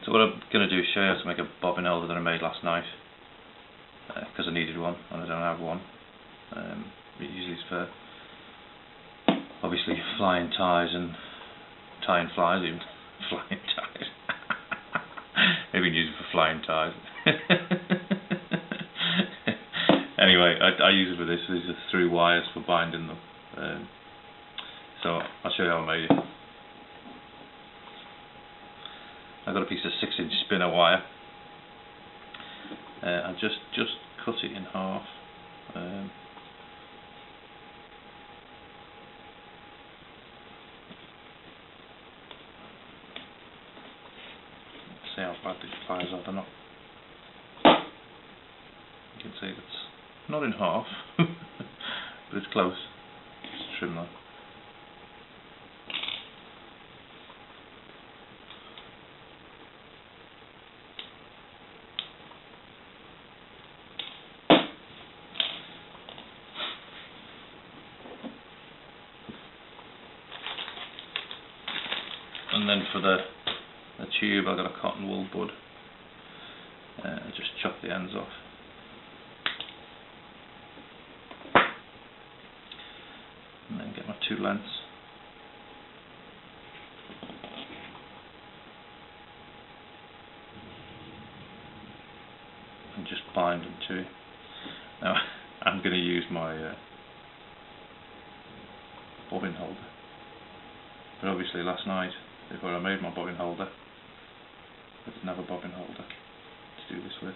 So what I'm going to do is show you how to make a bobbin holder that I made last night, because I needed one and I don't have one. It usually is for obviously flying ties and tying flies, even flying ties. Maybe use it for flying ties. Anyway, I use it for this. These are through wires for binding them. So I'll show you how I made it. I've got a piece of 6-inch spinner wire. I've just cut it in half. See how bad these pliers are. They're not. You can see it's not in half, but it's close. Just trim that. And then for the tube, I've got a cotton wool bud. I just chop the ends off. And then get my two lengths. And just bind them to it. Now, I'm going to use my bobbin holder. But obviously last night, before I made my bobbin holder, I didn't have a bobbin holder to do this with.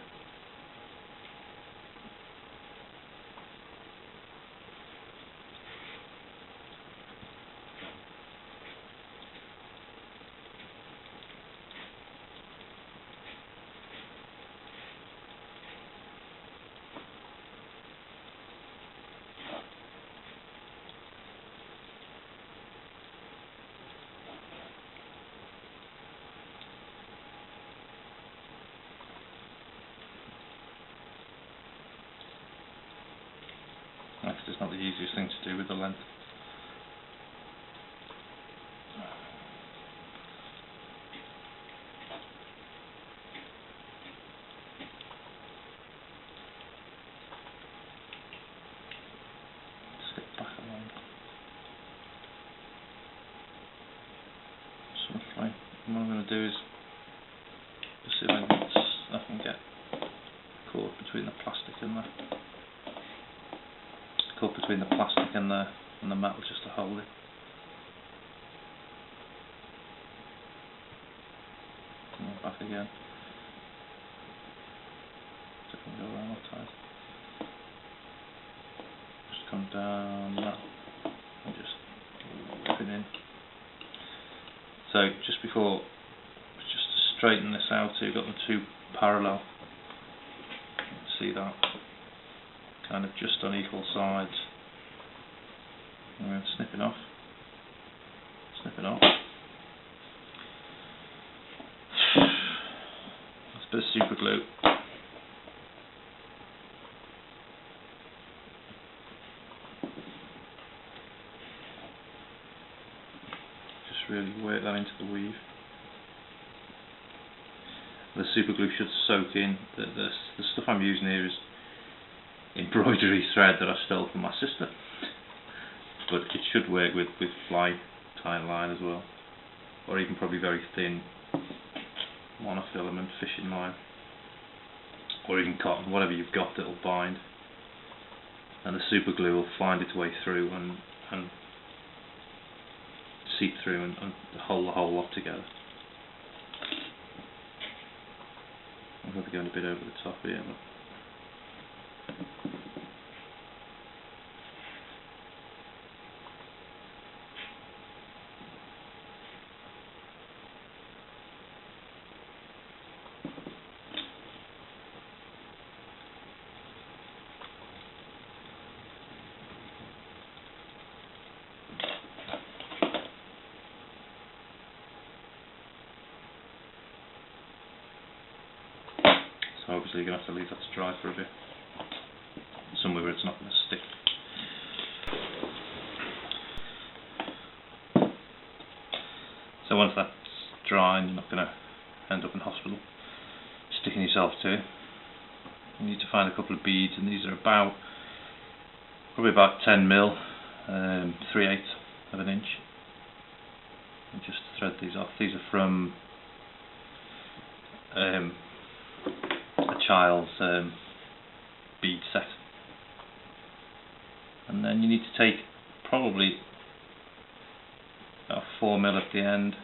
Next is not the easiest thing to do with the length. Just get back along. Something. And what I'm going to do is just see if I can get caught between the plastic and the metal just to hold it. Come on, back again. So I can go around that side. Just come down that and just pin in. So just before, just to straighten this out, so you've got the two parallel. See that? Kind of just on equal sides. I'm going to snip it off. Snip it off. That's a bit of super glue. Just really work that into the weave. The super glue should soak in. The stuff I'm using here is embroidery thread that I stole from my sister, but it should work with fly tying line as well, or even probably very thin monofilament fishing line, or even cotton, whatever you've got that'll bind, and the super glue will find its way through and seep through and hold the whole lot together. I'm going to be going a bit over the top here, but so obviously you're going to have to leave that to dry for a bit, somewhere where it's not going to stick. So once that's dry and you're not going to end up in hospital sticking yourself to. You need to find a couple of beads, and these are probably about 10mm, 3/8 of an inch. And just thread these off. These are from a child's bead set. And then you need to take probably about 4mm at the end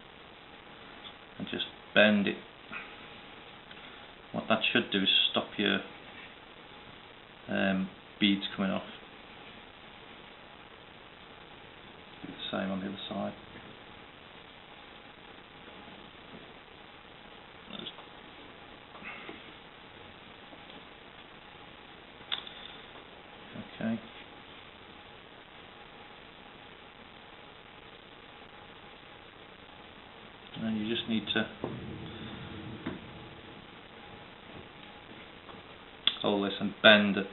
and just bend it. What that should do is stop your beads coming off. Do the same on the other side. Okay. And then you just need to hold this and bend it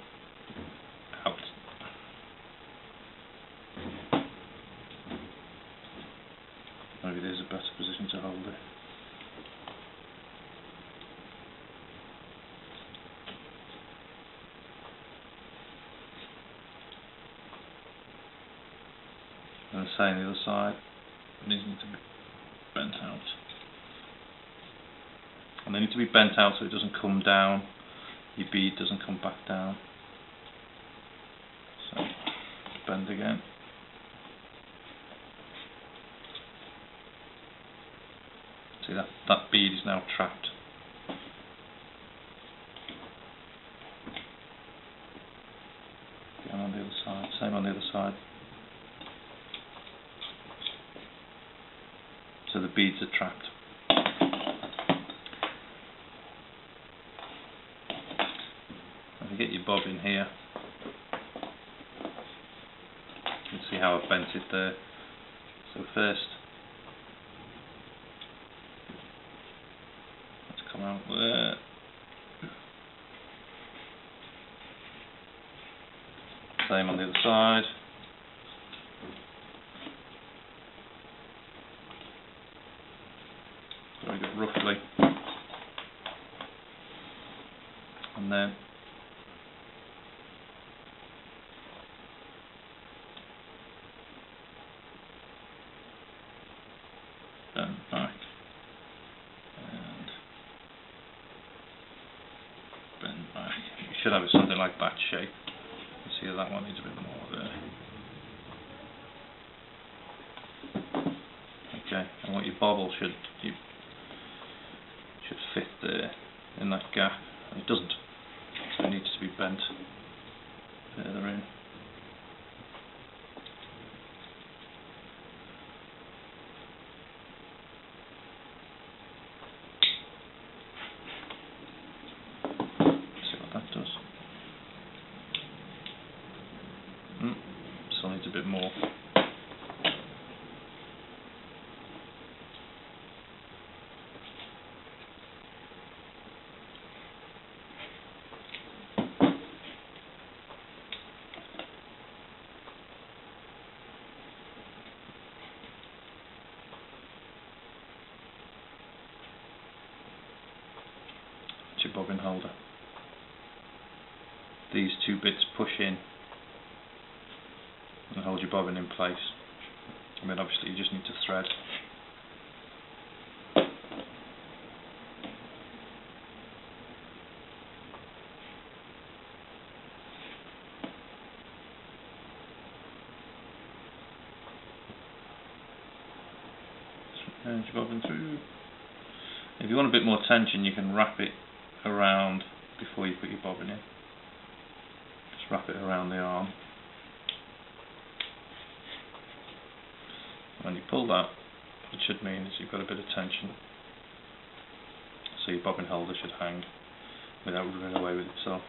out. Maybe there's a better position to hold it. And the same on the other side. These need to be bent out. And they need to be bent out so it doesn't come down. Your bead doesn't come back down. So, bend again. See that bead is now trapped. Again on the other side, same on the other side. So the beads are trapped. If you get your bobbin here, you can see how I've bent it there. So first, let's come out there. Same on the other side. Very good, roughly. And then bend back and bend back. You should have it something like that shape. You see that one needs a bit more there. Okay, and what your bobble should fit there in that gap, and it doesn't, so it needs to be bent further in. See what that does. Still needs a bit more. Your bobbin holder. These two bits push in and hold your bobbin in place. I mean, obviously you just need to thread. And your bobbin through. If you want a bit more tension, you can wrap it around before you put your bobbin in. Just wrap it around the arm. When you pull that, it should mean is you've got a bit of tension. So your bobbin holder should hang without running away with itself.